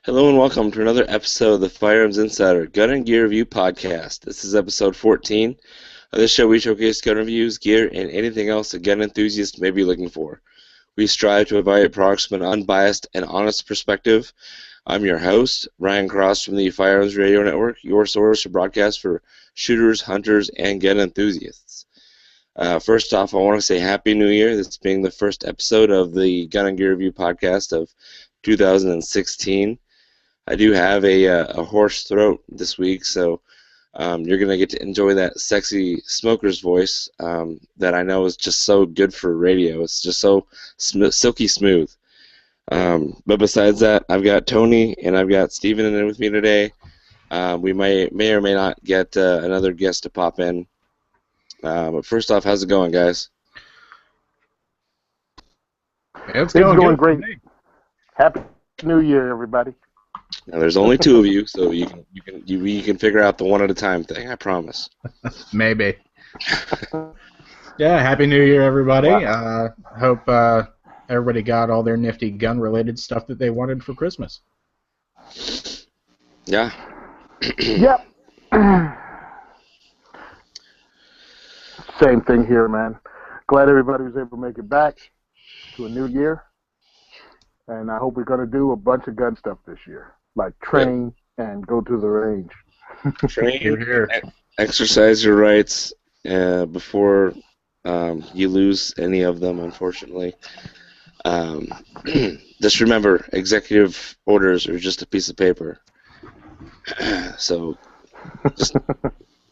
Hello and welcome to another episode of the Firearms Insider Gun and Gear Review Podcast. This is episode 14. On this show, we showcase gun reviews, gear, and anything else a gun enthusiast may be looking for. We strive to evaluate products from an unbiased and honest perspective. I'm your host, Ryan Cross from the Firearms Radio Network, your source for broadcasts for shooters, hunters, and gun enthusiasts. First off, I want to say Happy New Year, this being the first episode of the Gun and Gear Review Podcast of 2016. I do have a hoarse throat this week, so you're going to get to enjoy that sexy smoker's voice that I know is just so good for radio. It's just so silky smooth. But besides that, I've got Tony and I've got Steven in with me today. We may or may not get another guest to pop in. But first off, how's it going, guys? It's going great. Happy New Year, everybody. Now, there's only two of you, so you can figure out the one at a time thing. I promise. Maybe. Yeah, Happy New Year, everybody. Wow. Hope everybody got all their nifty gun-related stuff that they wanted for Christmas. Yeah. Yep. Same thing here, man. Glad everybody was able to make it back to a new year. And I hope we're going to do a bunch of gun stuff this year, like train and go to the range. Train, Here. exercise your rights before you lose any of them, unfortunately. Just remember, executive orders are just a piece of paper. So just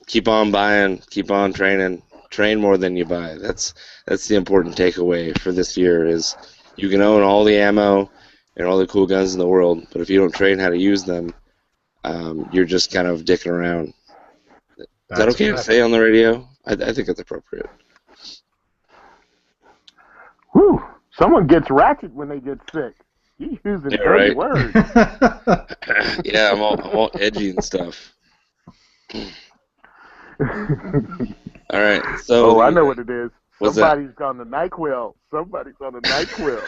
keep on buying, keep on training, train more than you buy. That's the important takeaway for this year is you can own all the ammo and all the cool guns in the world, but if you don't train how to use them, you're just kind of dicking around. Is that okay to say on the radio? I think it's appropriate. Whew. Someone gets ratchet when they get sick. He's using dirty words. Yeah, I'm all edgy and stuff. All right, so... Oh, I know what it is. Somebody's on the NyQuil. Somebody's on the NyQuil.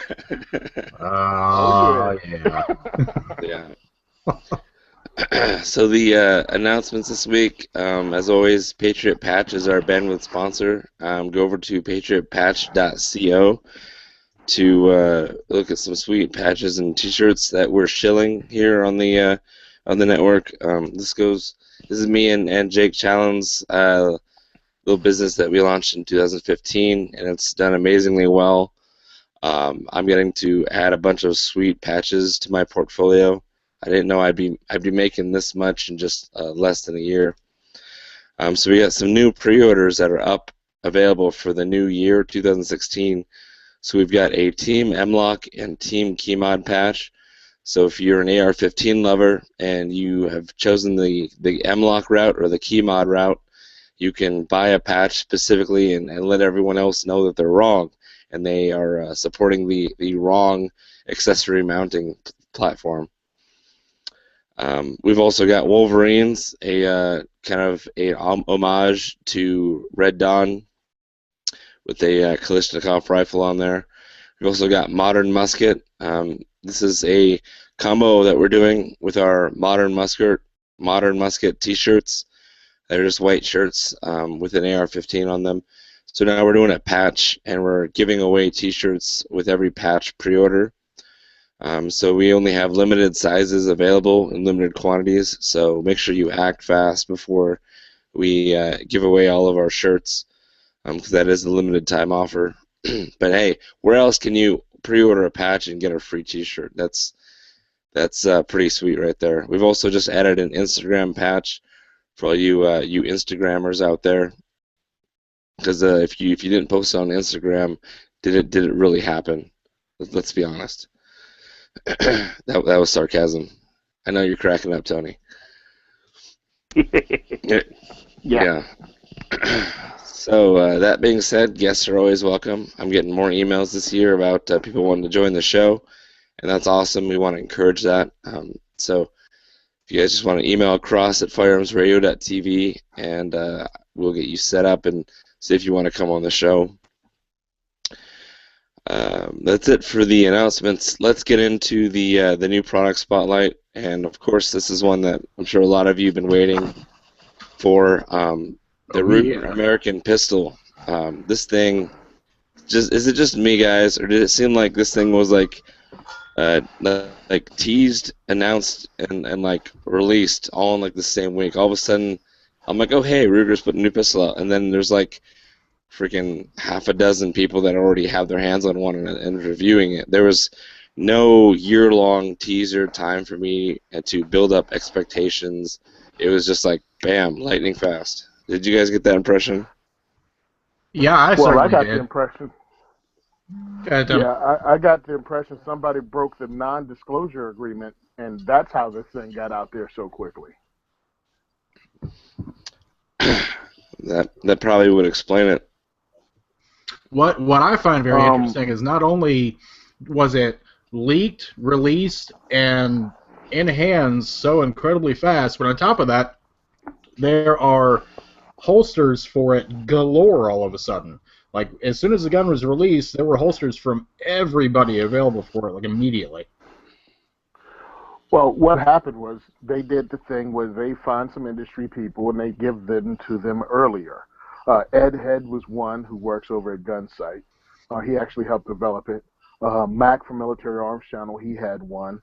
Yeah. Yeah. So the announcements this week, as always, Patriot Patch is our bandwidth sponsor. Go over to patriotpatch.co to look at some sweet patches and T-shirts that we're shilling here on the network. This is me and Jake Challen's little business that we launched in 2015, and it's done amazingly well. I'm getting to add a bunch of sweet patches to my portfolio. I didn't know I'd be making this much in just less than a year. So we got some new pre-orders that are up available for the new year 2016. So we've got a Team M-Lock and Team Keymod patch. So if you're an AR-15 lover and you have chosen the M-Lock route or the Keymod route, you can buy a patch specifically and let everyone else know that they're wrong and they are supporting the wrong accessory mounting platform. We've also got Wolverines, a kind of a homage to Red Dawn with a Kalashnikov rifle on there. We've also got Modern Musket. This is a combo that we're doing with our Modern Musket T-shirts. They're just white shirts with an AR-15 on them. So now we're doing a patch, and we're giving away T-shirts with every patch pre-order. So we only have limited sizes available in limited quantities, so make sure you act fast before we give away all of our shirts, because that is a limited time offer. But hey, where else can you pre-order a patch and get a free T-shirt? That's pretty sweet right there. We've also just added an Instagram patch for all you Instagrammers out there, because if you didn't post on Instagram, did it really happen? Let's be honest. that was sarcasm. I know you're cracking up, Tony. Yeah. So that being said, guests are always welcome. I'm getting more emails this year about people wanting to join the show, and that's awesome. We want to encourage that. So if you guys just want to email across at firearmsradio.tv, and we'll get you set up and see if you want to come on the show. That's it for the announcements. Let's get into the new product spotlight and of course, this is one that I'm sure a lot of you have been waiting for. The Ruger American pistol. This thing, is it just me, guys, or did it seem like this thing was like teased, announced, and like released all in like the same week? All of a sudden, I'm like, oh hey, Ruger's putting a new pistol out, and then there's like freaking half a dozen people that already have their hands on one and reviewing it. There was no year-long teaser time for me to build up expectations. It was just like, bam, lightning fast. Did you guys get that impression? Yeah, I Well, certainly I got did. the impression. Tim. Yeah, I got the impression somebody broke the non-disclosure agreement, and that's how this thing got out there so quickly. That probably would explain it. What I find very interesting is not only was it leaked, released, and in hands so incredibly fast, but on top of that, there are holsters for it galore all of a sudden. Like, as soon as the gun was released, there were holsters from everybody available for it, like, immediately. Well, what happened was they did the thing where they find some industry people and they give them to them earlier. Ed Head was one who works over at Gunsight. He actually helped develop it. Mac from Military Arms Channel, he had one.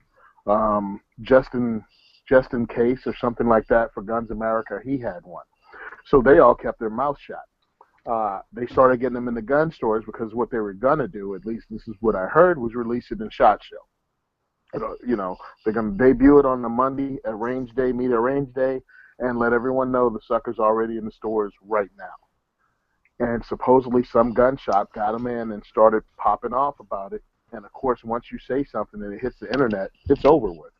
Just in Case or something like that for Guns America, he had one. So they all kept their mouth shut. They started getting them in the gun stores because what they were going to do, at least this is what I heard, was release it in SHOT Show. You know, they're going to debut it on the Monday at Range Day, Media Range Day, and let everyone know the sucker's already in the stores right now. And supposedly some gun shop got them in and started popping off about it. And, of course, once you say something and it hits the Internet, it's over with.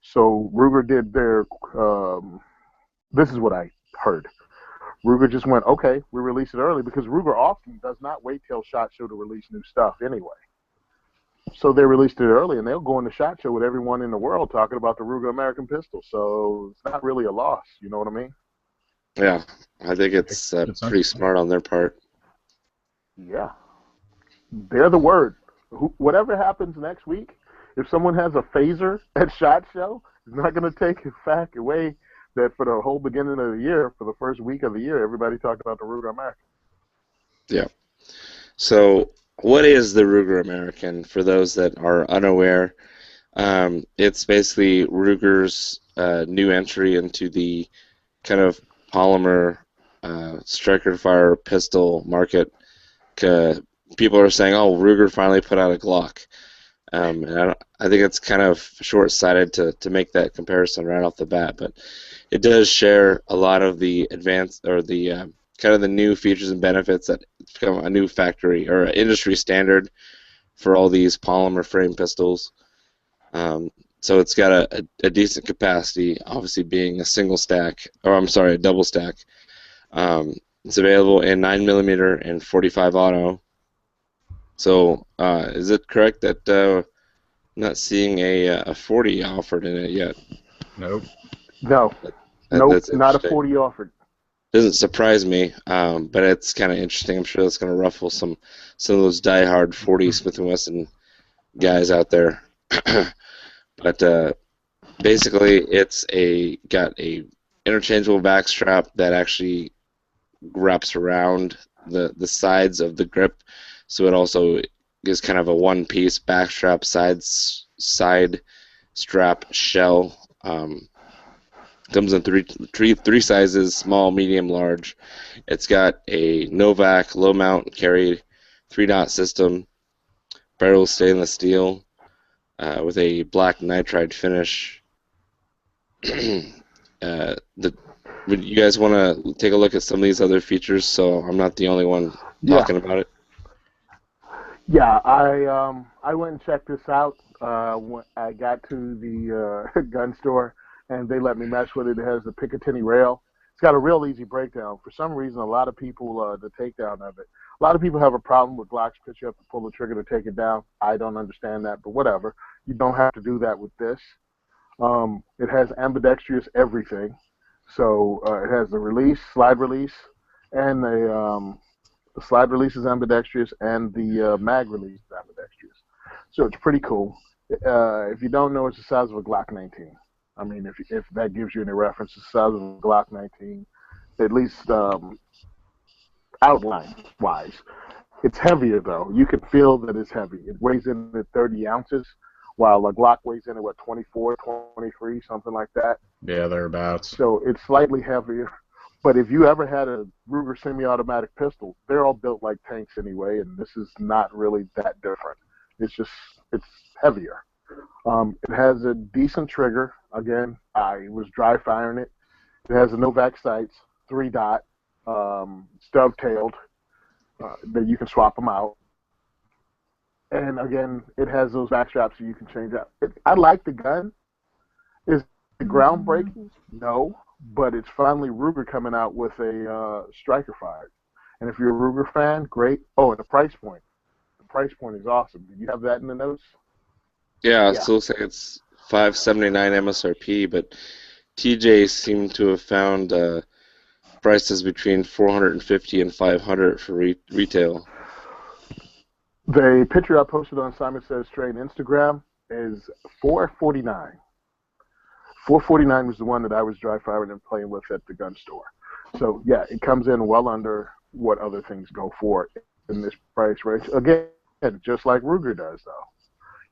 So Ruger did their this is what I heard. Ruger just went, okay, we release it early, because Ruger often does not wait till SHOT Show to release new stuff anyway. So they released it early, and they'll go into SHOT Show with everyone in the world talking about the Ruger American pistol. So it's not really a loss. You know what I mean? Yeah, I think it's pretty smart on their part. Yeah. They're the word. Whatever happens next week, if someone has a phaser at SHOT Show, it's not going to take the fact away that for the whole beginning of the year, for the first week of the year, everybody talked about the Ruger American. Yeah. So what is the Ruger American, for those that are unaware? It's basically Ruger's new entry into the kind of polymer striker-fire pistol market. People are saying, oh, Ruger finally put out a Glock. And I think it's kind of short-sighted to make that comparison right off the bat, but it does share a lot of the advanced, or the kind of the new features and benefits that become a new factory or an industry standard for all these polymer frame pistols. So it's got a decent capacity, obviously being a single stack, or I'm sorry, a double stack. It's available in 9mm and 45 auto. So is it correct that I'm not seeing a 40 offered in it yet? Nope. No. Nope, not a 40 offered. Doesn't surprise me, but it's kind of interesting. I'm sure that's going to ruffle some of those diehard 40 Smith & Wesson guys out there. But basically, it's got a interchangeable back strap that actually wraps around the sides of the grip, so it also is kind of a one-piece back strap side strap shell. Comes in three sizes: small, medium, large. It's got a Novak low mount carry 3-dot system, barrel stainless steel with a black nitride finish. Would you guys want to take a look at some of these other features, so I'm not the only one talking about it? Yeah, I went and checked this out when I got to the gun store, and they let me mess with it. It has the Picatinny rail. It's got a real easy breakdown. For some reason, a lot of people, the takedown of it, a lot of people have a problem with Glocks because you have to pull the trigger to take it down. I don't understand that, but whatever. You don't have to do that with this. It has ambidextrous everything. So it has the release, slide release, and the slide release is ambidextrous, and the mag release is ambidextrous. So it's pretty cool. If you don't know, it's the size of a Glock 19. I mean, if that gives you any reference, the size of a Glock 19, at least outline-wise. It's heavier, though. You can feel that it's heavy. It weighs in at 30 ounces, while a Glock weighs in at, 24, 23, something like that. Yeah, thereabouts. So it's slightly heavier. But if you ever had a Ruger semi-automatic pistol, they're all built like tanks anyway, and this is not really that different. It's heavier. It has a decent trigger. Again, I was dry firing it. It has a Novak sights, 3-dot, dovetailed, that you can swap them out. And again, it has those back straps so you can change out. I like the gun. Is it groundbreaking? No. But it's finally Ruger coming out with a striker fire. And if you're a Ruger fan, great. Oh, and the price point. The price point is awesome. Did you have that in the notes? Yeah, it looks like it's $579 MSRP, but TJ seemed to have found prices between $450 and $500 for retail. The picture I posted on Simon Says Trade Instagram is $449. $449 was the one that I was dry firing and playing with at the gun store. So yeah, it comes in well under what other things go for in this price range. Again, just like Ruger does, though.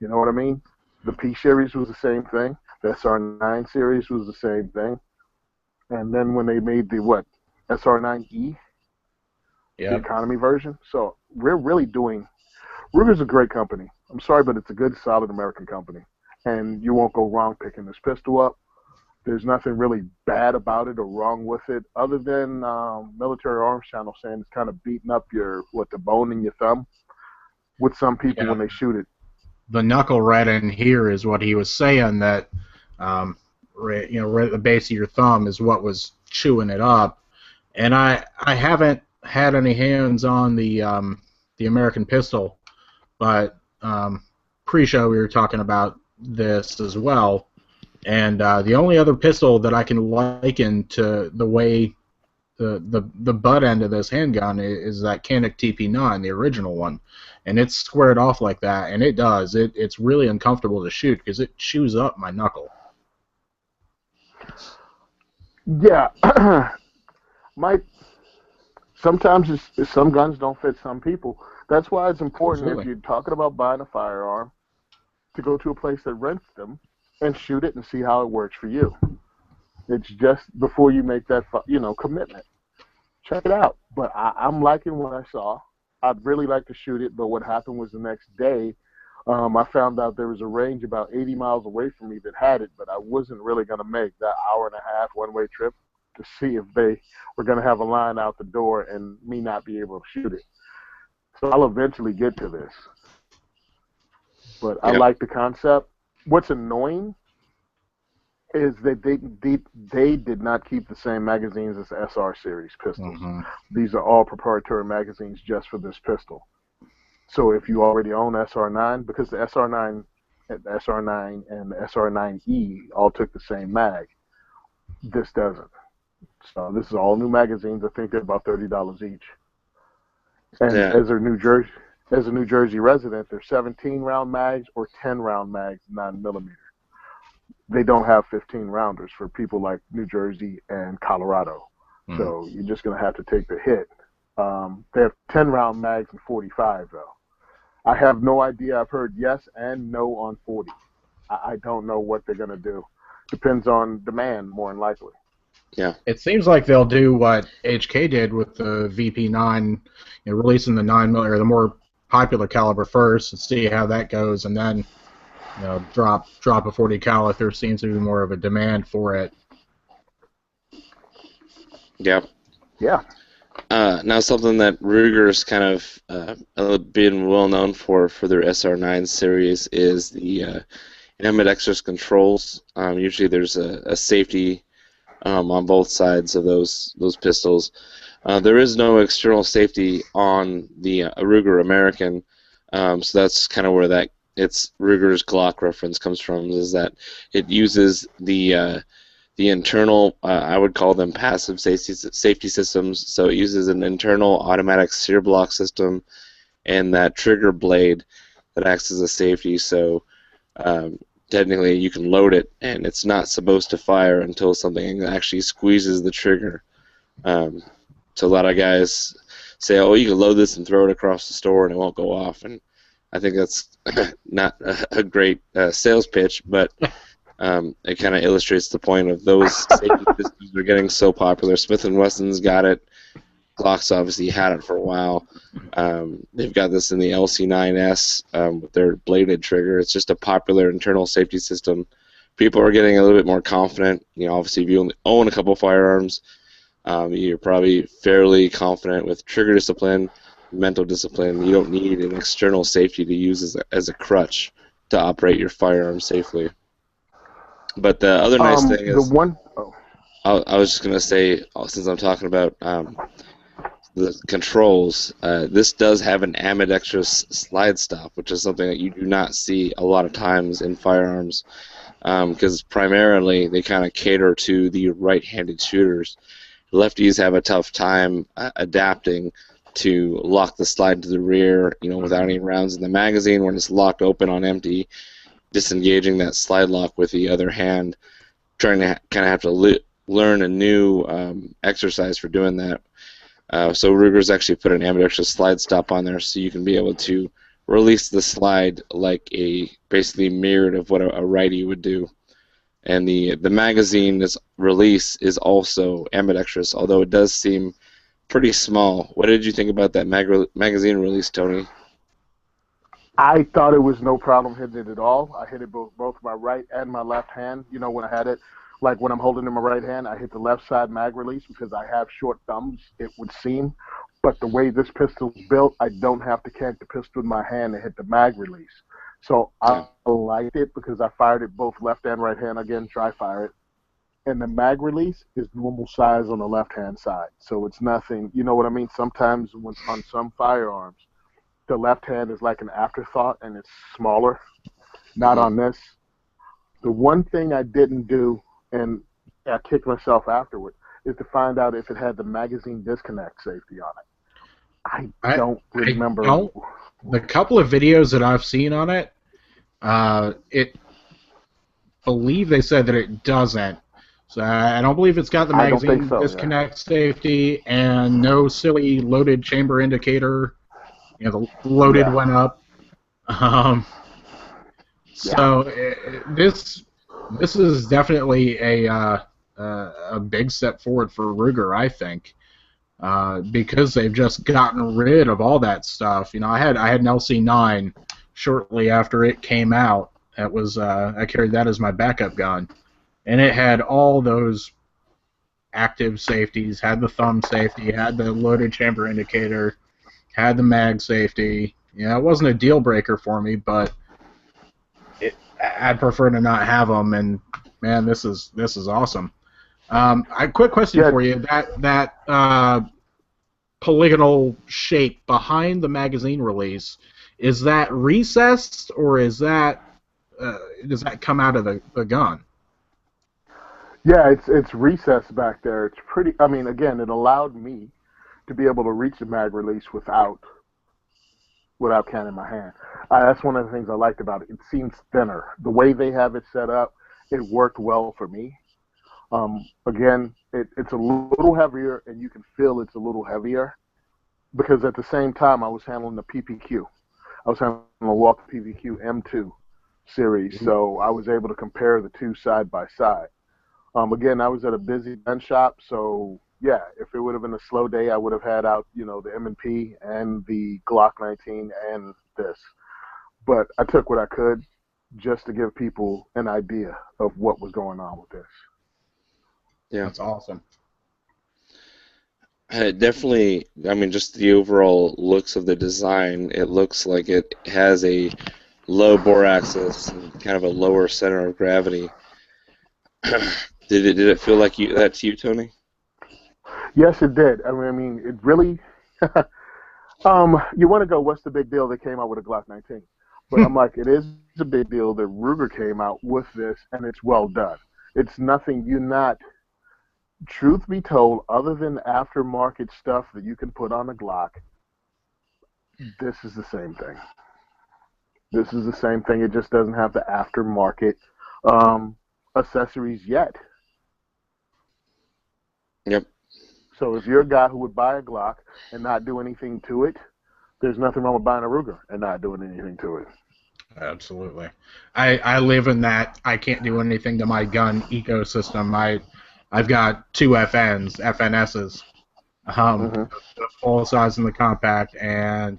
You know what I mean? The P series was the same thing. The SR9 series was the same thing. And then when they made the SR9E, the economy version. So we're really doing. Ruger's a great company. I'm sorry, but it's a good, solid American company, and you won't go wrong picking this pistol up. There's nothing really bad about it or wrong with it, other than Military Arms Channel saying it's kind of beating up the bone in your thumb with some people when they shoot it. The knuckle right in here is what he was saying, that right at the base of your thumb is what was chewing it up. And I haven't had any hands on the American pistol, but pre-show we were talking about this as well. And the only other pistol that I can liken to the way the butt end of this handgun is that Canik TP9, the original one, and it's squared off like that, and it does. It's really uncomfortable to shoot because it chews up my knuckle. Yeah, sometimes some guns don't fit some people. That's why it's important if you're talking about buying a firearm to go to a place that rents them and shoot it and see how it works for you. It's just before you make that commitment. Check it out. But I'm liking what I saw. I'd really like to shoot it, but what happened was the next day I found out there was a range about 80 miles away from me that had it, but I wasn't really going to make that hour-and-a-half one-way trip to see if they were going to have a line out the door and me not be able to shoot it. So I'll eventually get to this. But I like the concept. What's annoying is that they did not keep the same magazines as the SR series pistols. Mm-hmm. These are all proprietary magazines just for this pistol. So if you already own SR9, because the SR9 and the SR9E all took the same mag, this doesn't. So this is all new magazines. I think they're about $30 each. And as a New Jersey resident, they're 17-round mags or 10-round mags, 9mm. They don't have 15-rounders for people like New Jersey and Colorado. Mm-hmm. So you're just going to have to take the hit. They have 10-round mags and 45, though. I have no idea. I've heard yes and no on 40. I don't know what they're going to do. Depends on demand, more than likely. Yeah. It seems like they'll do what HK did with the VP9, releasing the 9mm or the more popular caliber first and see how that goes, and then drop a 40 cal if there seems to be more of a demand for it. Yeah. Yeah. Now something that Ruger's kind of been well known for their SR9 series is the ambidextrous controls. Usually there's a safety on both sides of those pistols. There is no external safety on the Ruger American, so that's kind of where it's Ruger's Glock reference comes from, is that it uses the internal, I would call them passive safety systems. So it uses an internal automatic sear block system and that trigger blade that acts as a safety. So technically you can load it, and it's not supposed to fire until something actually squeezes the trigger. So a lot of guys say, oh, you can load this and throw it across the store and it won't go off. And I think that's not a great sales pitch, but it kind of illustrates the point of those safety systems are getting so popular. Smith & Wesson's got it. Glock's obviously had it for a while. They've got this in the LC9S with their bladed trigger. It's just a popular internal safety system. People are getting a little bit more confident. Obviously, if you only own a couple firearms, you're probably fairly confident with trigger discipline, mental discipline. You don't need an external safety to use as a crutch to operate your firearm safely. But the other nice thing is, I was just going to say, since I'm talking about the controls, this does have an ambidextrous slide stop, which is something that you do not see a lot of times in firearms, because primarily they kind of cater to the right-handed shooters. Lefties have a tough time adapting to lock the slide to the rear, without any rounds in the magazine when it's locked open on empty, disengaging that slide lock with the other hand, trying to kind of have to learn a new exercise for doing that. So Ruger's actually put an ambidextrous slide stop on there, so you can be able to release the slide like basically mirrored of what a righty would do. And the magazine release is also ambidextrous, although it does seem pretty small. What did you think about that magazine release, Tony? I thought it was no problem hitting it at all. I hit it both my right and my left hand. When I had it, like when I'm holding it in my right hand, I hit the left side mag release because I have short thumbs, it would seem. But the way this pistol's built, I don't have to catch the pistol in my hand and hit the mag release. So I liked it because I fired it both left and right hand. Again, try fire it. And the mag release is normal size on the left-hand side. So it's nothing, you know what I mean? Sometimes on some firearms, the left hand is like an afterthought and it's smaller. Not on this. The one thing I didn't do, and I kicked myself afterward, is to find out if it had the magazine disconnect safety on it. I don't remember. The couple of videos that I've seen on it, believe they said that it doesn't. So I don't believe it's got the magazine disconnect safety and no silly loaded chamber indicator. The loaded went up. So this is definitely a big step forward for Ruger, I think. Because they've just gotten rid of all that stuff. I had an LC9 shortly after it came out. That was I carried that as my backup gun, and it had all those active safeties. Had the thumb safety, had the loaded chamber indicator, had the mag safety. It wasn't a deal breaker for me, but I'd prefer to not have them. And man, this is awesome. A quick question for you. That polygonal shape behind the magazine release, is that recessed or is that does that come out of the gun? Yeah, it's recessed back there. It's pretty. I mean, again, it allowed me to be able to reach the mag release without canning my hand. That's one of the things I liked about it. It seems thinner. The way they have it set up, it worked well for me. Again, it's a little heavier, and you can feel it's a little heavier because at the same time I was handling the PPQ. I was handling the Walker PPQ M2 series, so I was able to compare the two side by side. Again, I was at a busy gun shop, so yeah, if it would have been a slow day, I would have had out, the M&P and the Glock 19 and this. But I took what I could just to give people an idea of what was going on with this. Yeah, that's awesome. Definitely, I mean, just the overall looks of the design, it looks like it has a low bore axis and kind of a lower center of gravity. Did it feel like that to you, Tony? Yes, it did. I mean, it really. You want to go? What's the big deal? They came out with a Glock 19, but I'm like, it is a big deal that Ruger came out with this, and it's well done. It's nothing. You're not. Truth be told, other than aftermarket stuff that you can put on a Glock, this is the same thing. This is the same thing. It just doesn't have the aftermarket accessories yet. Yep. So if you're a guy who would buy a Glock and not do anything to it, there's nothing wrong with buying a Ruger and not doing anything to it. Absolutely. I live in that I can't do anything to my gun ecosystem. I've got two FNSs, the full size and the compact, and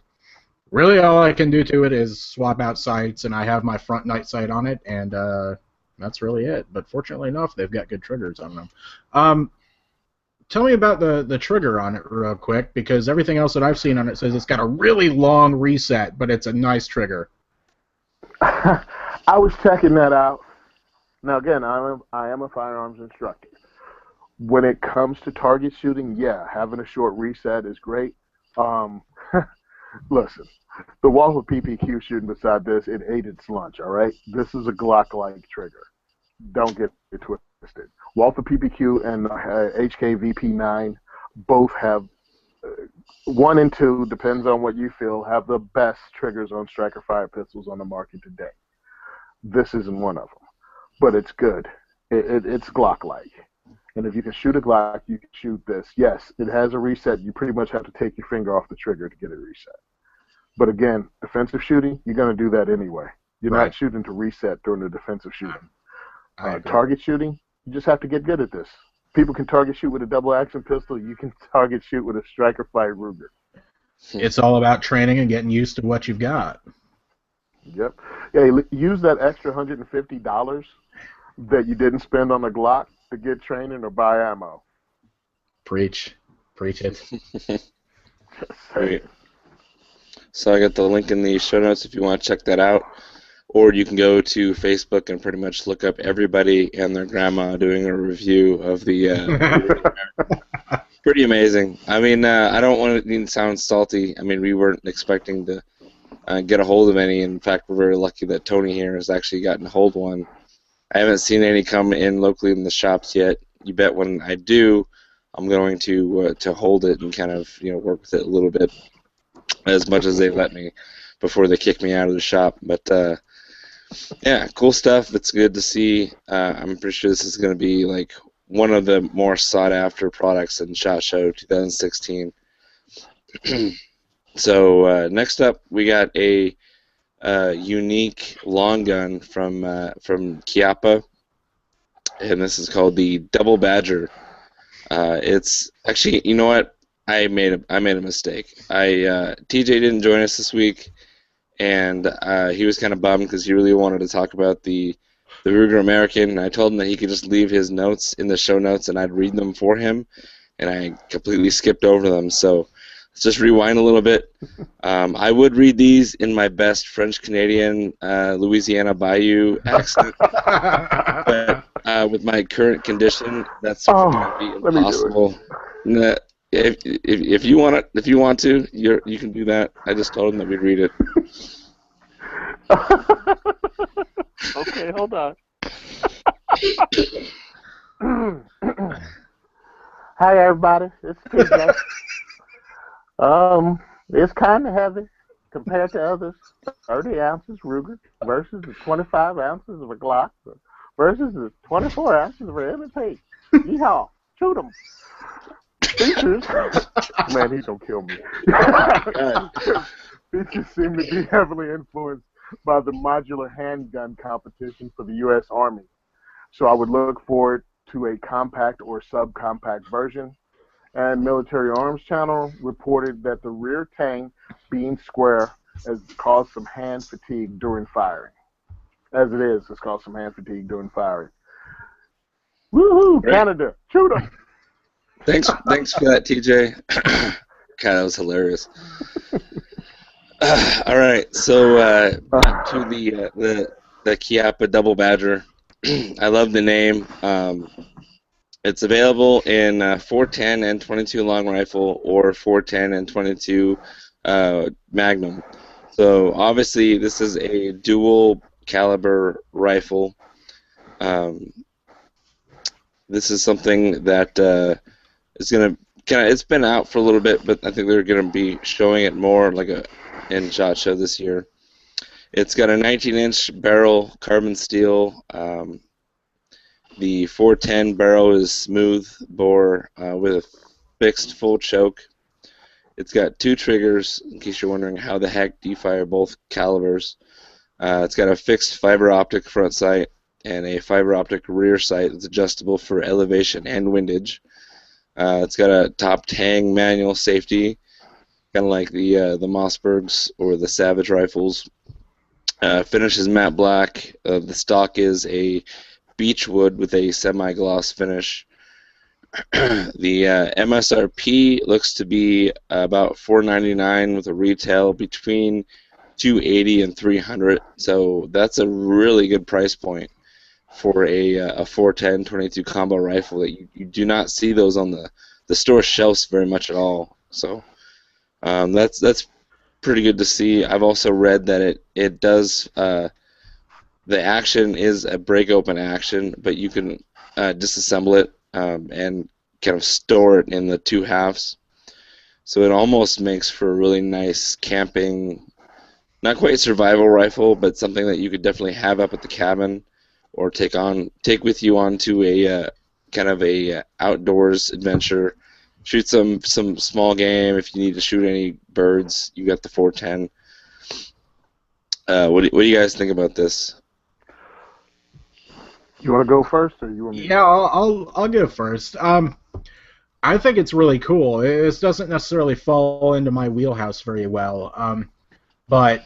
really all I can do to it is swap out sights, and I have my front night sight on it, and that's really it. But fortunately enough, they've got good triggers on them. Tell me about the trigger on it real quick, because everything else that I've seen on it says it's got a really long reset, but it's a nice trigger. I was checking that out. Now, again, I am a firearms instructor. When it comes to target shooting, yeah, having a short reset is great. Listen, the Walther PPQ shooting beside this, it ate its lunch, all right? This is a Glock-like trigger. Don't get it twisted. Walther PPQ and HK-VP9 both have, 1 and 2, depends on what you feel, have the best triggers on striker fire pistols on the market today. This isn't one of them, but it's good. It's Glock-like. And if you can shoot a Glock, you can shoot this. Yes, it has a reset. You pretty much have to take your finger off the trigger to get it reset. But again, defensive shooting, you're going to do that anyway. You're not shooting to reset during the defensive shooting. Target shooting, you just have to get good at this. People can target shoot with a double action pistol. You can target shoot with a striker fire Ruger. It's all about training and getting used to what you've got. Yep. Yeah, use that extra $150 that you didn't spend on the Glock to get training or buy ammo. Preach it. Great. So I got the link in the show notes if you want to check that out. Or you can go to Facebook and pretty much look up everybody and their grandma doing a review of the. Pretty amazing. I mean, I don't want to sound salty. I mean, we weren't expecting to get a hold of any. In fact, we're very lucky that Tony here has actually gotten a hold of one. I haven't seen any come in locally in the shops yet. You bet when I do, I'm going to hold it and kind of work with it a little bit, as much as they let me before they kick me out of the shop. But yeah, cool stuff. It's good to see. I'm pretty sure this is going to be like one of the more sought-after products in SHOT Show 2016. So next up, we got a unique long gun from Chiappa, and this is called the Double Badger. It's actually, you know what? I made a mistake. TJ didn't join us this week, and he was kind of bummed because he really wanted to talk about the Ruger American. And I told him that he could just leave his notes in the show notes, and I'd read them for him, and I completely skipped over them. So let's just rewind a little bit. I would read these in my best French-Canadian Louisiana Bayou accent, but with my current condition, that's going to be impossible. If you want to, you can do that. I just told him that we'd read it. Okay, hold on. Hi, everybody. It's TJ. It's kind of heavy compared to others. 30 ounces Ruger versus the 25 ounces of a Glock versus the 24 ounces of an M&P. Yeehaw. Shoot 'em. Features, man, he's gonna kill me. Features seem to be heavily influenced by the modular handgun competition for the U.S. Army. So I would look forward to a compact or subcompact version. And Military Arms Channel reported that the rear tang being square has caused some hand fatigue during firing. As it is, it's caused some hand fatigue during firing. Woohoo, Great. Canada, shoot 'em. Thanks for that, TJ. God, that was hilarious. All right, so back to the Chiappa Double Badger. I love the name. It's available in 410 and 22 long rifle or 410 and 22 Magnum. So obviously this is a dual caliber rifle. This is something that is going to it's been out for a little bit, but I think they're going to be showing it more like in SHOT Show this year. It's got a 19-inch barrel, carbon steel. The 410 barrel is smooth bore with a fixed full choke. It's got 2 triggers, in case you're wondering how the heck do you fire both calibers. It's got a fixed fiber optic front sight and a fiber optic rear sight that's adjustable for elevation and windage. It's got a top tang manual safety, kind of like the Mossbergs or the Savage rifles. Finish is matte black. The stock is a beechwood with a semi-gloss finish. The MSRP looks to be about $499 with a retail between $280 and $300. So that's a really good price point for a 410 22 combo rifle. That you do not see those on the store shelves very much at all. So that's pretty good to see. I've also read that it does the action is a break open action, but you can disassemble it and kind of store it in the 2 halves. So it almost makes for a really nice camping, not quite survival rifle, but something that you could definitely have up at the cabin or take with you onto a kind of a outdoors adventure. Shoot some small game. If you need to shoot any birds, you got the 410. What do you guys think about this? You want to go first, or you want me? Yeah, I'll go first. I think it's really cool. This doesn't necessarily fall into my wheelhouse very well, but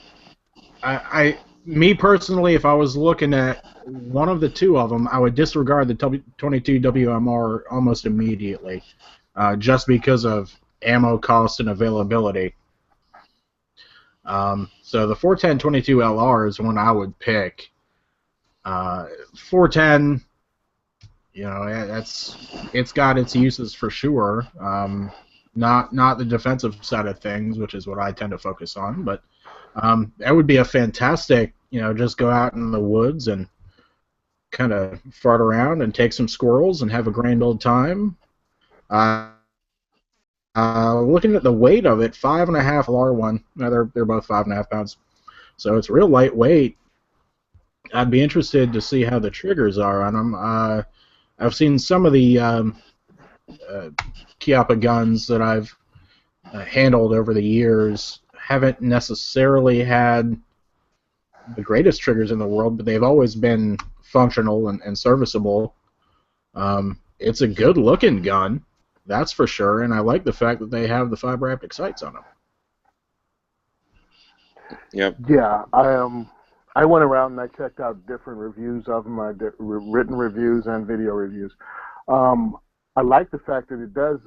me personally, if I was looking at one of the 2 of them, I would disregard the 22 WMR almost immediately, just because of ammo cost and availability. So the 410 22 LR is one I would pick. 410, it's got its uses for sure. Not the defensive side of things, which is what I tend to focus on, but that would be a fantastic, just go out in the woods and kind of fart around and take some squirrels and have a grand old time. Looking at the weight of it, 5.5 LR1. They're both 5.5 pounds, so it's real lightweight. I'd be interested to see how the triggers are on them. I've seen some of the Chiappa guns that I've handled over the years. Haven't necessarily had the greatest triggers in the world, but they've always been functional and serviceable. It's a good-looking gun, that's for sure, and I like the fact that they have the fiber optic sights on them. Yep. Yeah, I went around and I checked out different reviews of them, written reviews and video reviews. I like the fact that it does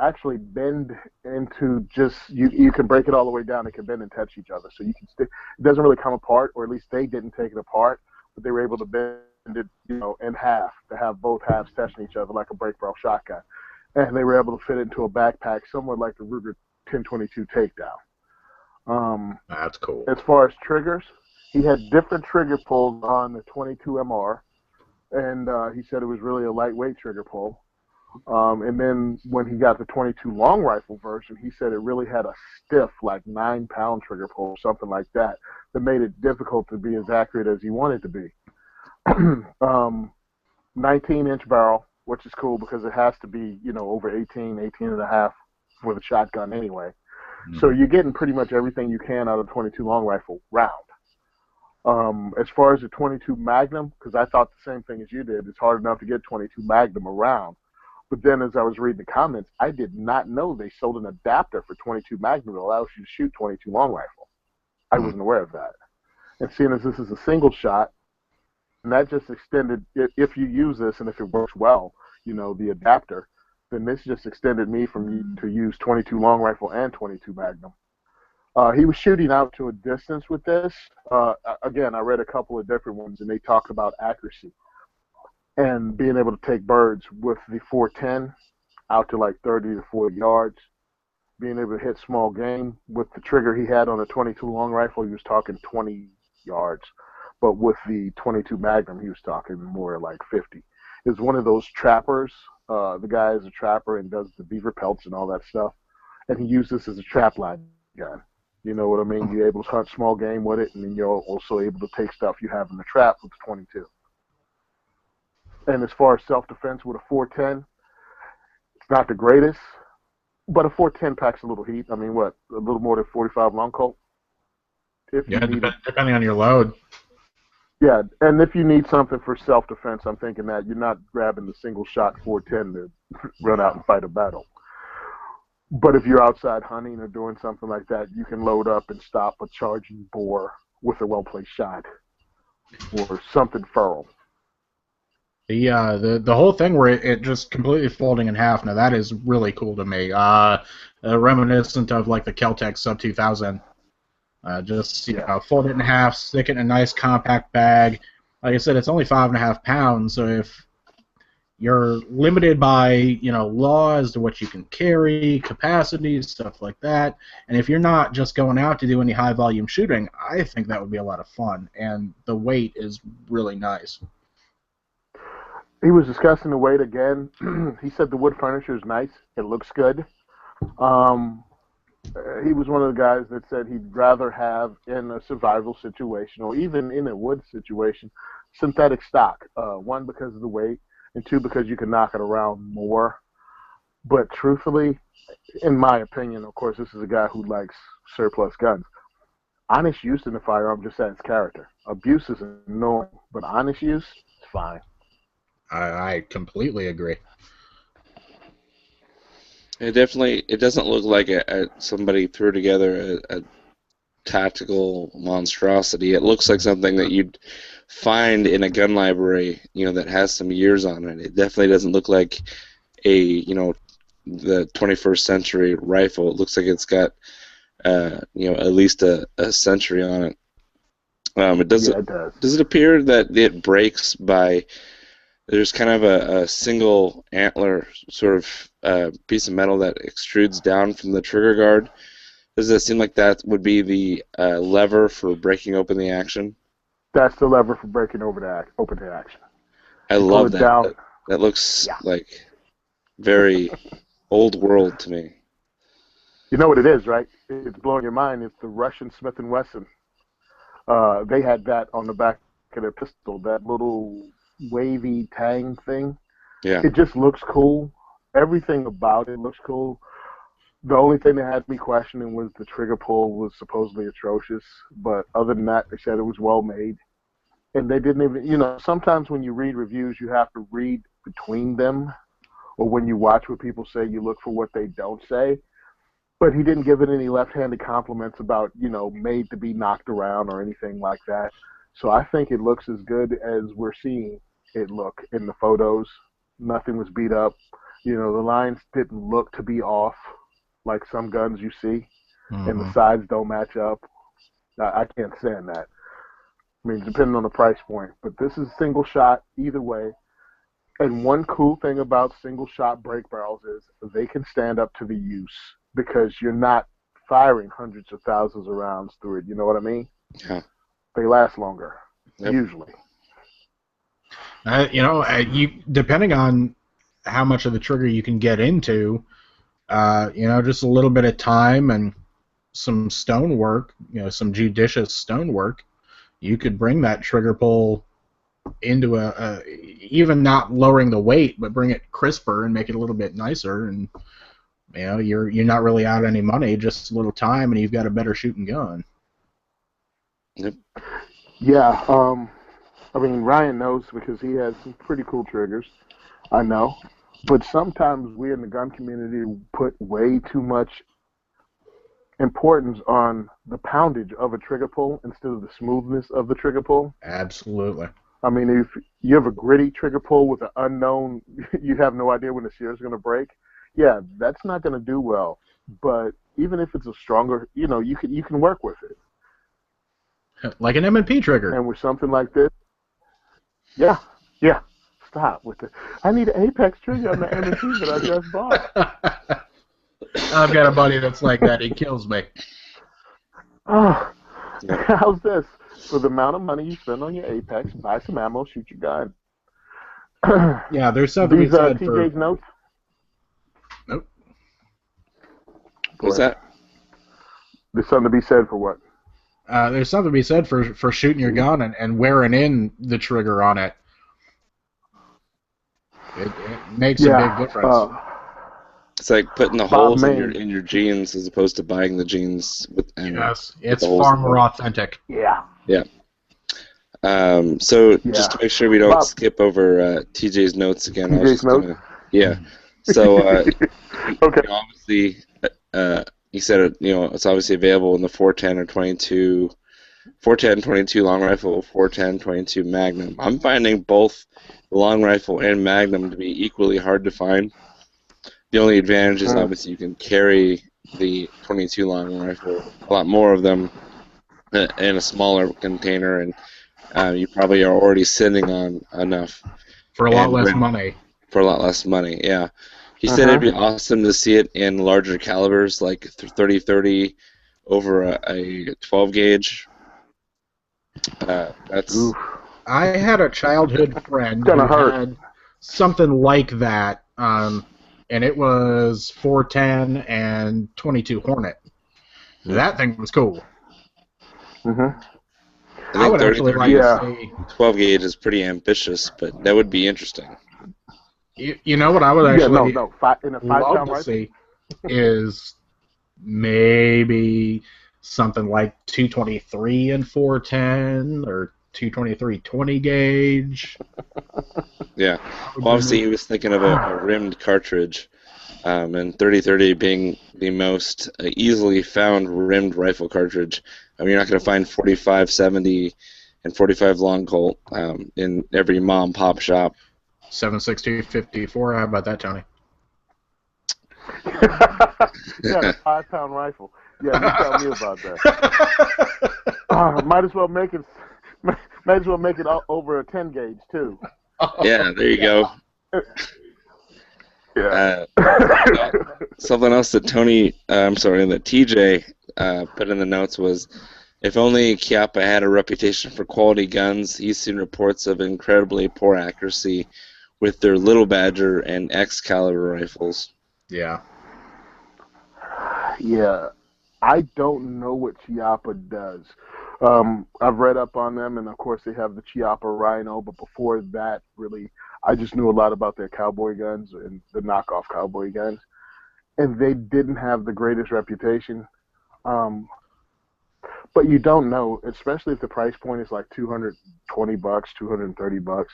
actually bend into just you can break it all the way down. It can bend and touch each other, so you can it doesn't really come apart, or at least they didn't take it apart, but they were able to bend it, in half to have both halves touching each other like a break barrel shotgun, and they were able to fit it into a backpack, somewhat like the Ruger 1022 Takedown. That's cool. As far as triggers, he had different trigger pulls on the 22 MR, and he said it was really a lightweight trigger pull. And then when he got the 22 long rifle version, he said it really had a stiff, like 9-pound trigger pull or something like that made it difficult to be as accurate as he wanted to be. 19-inch barrel, which is cool because it has to be, over 18 and a half for the shotgun anyway. Mm-hmm. So you're getting pretty much everything you can out of 22 long rifle round. As far as the 22 Magnum, because I thought the same thing as you did, it's hard enough to get 22 Magnum around. But then as I was reading the comments, I did not know they sold an adapter for 22 Magnum that allows you to shoot 22 long rifle. I wasn't aware of that. And seeing as this is a single shot, and that just extended, if you use this and if it works well, the adapter, then this just extended me from to use 22 long rifle and 22 Magnum. He was shooting out to a distance with this. Again, I read a couple of different ones, and they talk about accuracy and being able to take birds with the 410 out to like 30 to 40 yards, being able to hit small game. With the trigger he had on the 22 long rifle, he was talking 20 yards. But with the 22 Magnum, he was talking more like 50. Is one of those trappers. The guy is a trapper and does the beaver pelts and all that stuff. And he used this as a trap line gun. You know what I mean? You're able to hunt small game with it, and then you're also able to take stuff you have in the trap with the 22. And as far as self-defense with a 410, it's not the greatest, but a 410 packs a little heat. I mean, what, a little more than 45 long Colt? If you need it. Depending on your load. Yeah, and if you need something for self-defense, I'm thinking that you're not grabbing the single-shot 410 to run out and fight a battle. But if you're outside hunting or doing something like that, you can load up and stop a charging boar with a well-placed shot or something feral. The whole thing where it just completely folding in half, now that is really cool to me. Reminiscent of like the Keltec Sub 2000. Just fold it in half, stick it in a nice compact bag. Like I said, it's only 5.5 pounds, so if you're limited by law as to what you can carry, capacity, stuff like that, and if you're not just going out to do any high volume shooting, I think that would be a lot of fun, and the weight is really nice. He was discussing the weight again. He said the wood furniture is nice. It looks good. He was one of the guys that said he'd rather have in a survival situation or even in a wood situation synthetic stock. One, because of the weight, and two, because you can knock it around more. But truthfully, in my opinion, of course, this is a guy who likes surplus guns. Honest use in the firearm just adds character. Abuse is annoying, but honest use is fine. I completely agree. It doesn't look like somebody threw together a tactical monstrosity. It looks like something that you'd find in a gun library, that has some years on it. It definitely doesn't look like the 21st century rifle. It looks like it's got, at least a century on it. It does. Does it appear that it breaks by? There's kind of a single antler sort of piece of metal that extrudes down from the trigger guard. Does it seem like that would be the lever for breaking open the action? That's the lever for breaking open the action. I love that. That looks like very old world to me. You know what it is, right? It's blowing your mind. It's the Russian Smith & Wesson. They had that on the back of their pistol, that little wavy tang thing. Yeah. It just looks cool. Everything about it looks cool. The only thing that had me questioning was the trigger pull was supposedly atrocious, but other than that, they said it was well made. And they didn't even, sometimes when you read reviews, you have to read between them, or when you watch what people say, you look for what they don't say. But he didn't give it any left-handed compliments about, made to be knocked around or anything like that. So I think it looks as good as we're seeing it look in the photos. Nothing was beat up. The lines didn't look to be off like some guns you see, and the sides don't match up. I can't stand that. I mean, depending on the price point. But this is single shot either way. And one cool thing about single shot break barrels is they can stand up to the use because you're not firing hundreds of thousands of rounds through it. You know what I mean? Yeah. They last longer, usually. You depending on how much of the trigger you can get into, just a little bit of time and some stonework, some judicious stonework, you could bring that trigger pull into even not lowering the weight, but bring it crisper and make it a little bit nicer, and you're not really out any money, just a little time, and you've got a better shooting gun. Yep. Yeah, I mean, Ryan knows because he has some pretty cool triggers, I know. But sometimes we in the gun community put way too much importance on the poundage of a trigger pull instead of the smoothness of the trigger pull. Absolutely. I mean, if you have a gritty trigger pull with an unknown, you have no idea when the sear is going to break, yeah, that's not going to do well. But even if it's a stronger, you can work with it. Like an M&P trigger. And with something like this, yeah. Stop with it. I need an Apex trigger on the M&P that I just bought. I've got a buddy that's like that. He kills me. Oh, how's this? For the amount of money you spend on your Apex, buy some ammo, shoot your gun. Yeah, there's something These said TJ's for... notes? Nope. What's that? There's something to be said for what? There's something to be said for shooting your gun and wearing in the trigger on it. It makes a big difference. It's like putting the holes in your jeans as opposed to buying the jeans with. Yes, it's far more authentic. Yeah. Yeah. So just to make sure we don't skip over TJ's notes again, I was just gonna. Yeah. So okay. Obviously, you said it's obviously available in the 410 or 22, 410 22 long rifle, 410 22 Magnum. I'm finding both the long rifle and Magnum to be equally hard to find. The only advantage is obviously you can carry the 22 long rifle, a lot more of them, in a smaller container, and you probably are already sitting on enough. For a lot less money. For a lot less money, yeah. He said it'd be awesome to see it in larger calibers, like 30-30 over a 12 gauge. That's. Oof. I had a childhood friend who had something like that, and it was 410 and 22 Hornet. That thing was cool. I would actually like to see 12 gauge is pretty ambitious, but that would be interesting. You know what I would actually in a 5-pound to see is maybe something like 223 and 410 or 223 20 gauge. Yeah. Well, obviously, he was thinking of a rimmed cartridge, and 30-30 being the most easily found rimmed rifle cartridge. I mean, you're not going to find 45-70 and 45 long Colt in every mom pop shop. 7.62-54. How about that, Tony? Yeah, the 5-pound rifle. Yeah, you tell me about that. Might as well make it. Might as well make it over a 10 gauge too. Yeah, there you go. Yeah. Something else that that TJ put in the notes was, if only Chiappa had a reputation for quality guns, he's seen reports of incredibly poor accuracy with their Little Badger and X-caliber rifles. Yeah. Yeah. I don't know what Chiappa does. I've read up on them, and of course they have the Chiappa Rhino, but before that, really, I just knew a lot about their cowboy guns and the knockoff cowboy guns, and they didn't have the greatest reputation. But you don't know, especially if the price point is like $220, $230.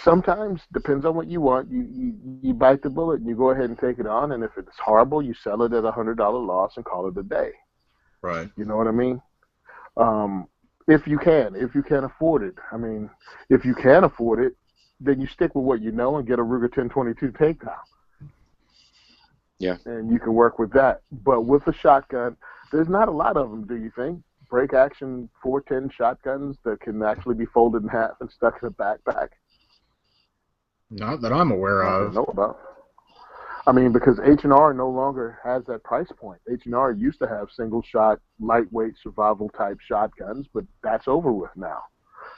Sometimes, depends on what you want, you bite the bullet and you go ahead and take it on, and if it's horrible, you sell it at $100 loss and call it a day. Right. You know what I mean? If you can afford it. I mean, if you can't afford it, then you stick with what you know and get a Ruger 1022 takedown. Yeah. And you can work with that. But with a shotgun, there's not a lot of them, do you think? Break action 410 shotguns that can actually be folded in half and stuck in a backpack. Not that I'm aware of. I don't know about. I mean, because H&R no longer has that price point. H&R used to have single-shot, lightweight, survival-type shotguns, but that's over with now.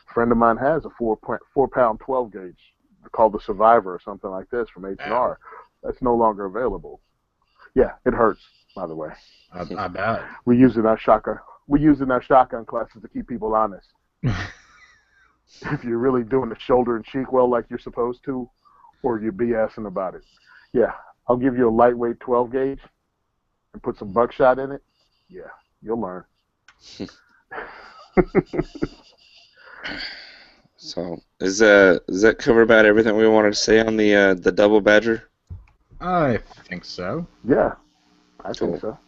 A friend of mine has a 4-pound 12-gauge called the Survivor or something like this from H&R. That's no longer available. Yeah, it hurts, by the way. I bet. We use it in our shotgun classes to keep people honest. If you're really doing the shoulder and cheek well like you're supposed to, or you're BSing about it. Yeah, I'll give you a lightweight 12 gauge and put some buckshot in it. Yeah, you'll learn. So, does that cover about everything we wanted to say on the Double Badger? I think so. Yeah, I think so.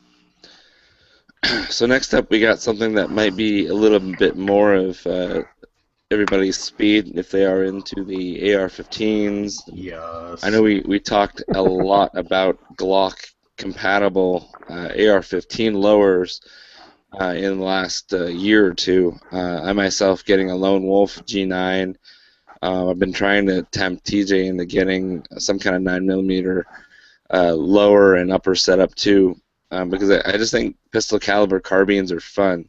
So next up, we got something that might be a little bit more of everybody's speed if they are into the AR-15s. Yes. I know we talked a lot about Glock-compatible AR-15 lowers in the last year or two. I myself getting a Lone Wolf G9. I've been trying to tempt TJ into getting some kind of 9mm lower and upper setup too, because I just think pistol caliber carbines are fun.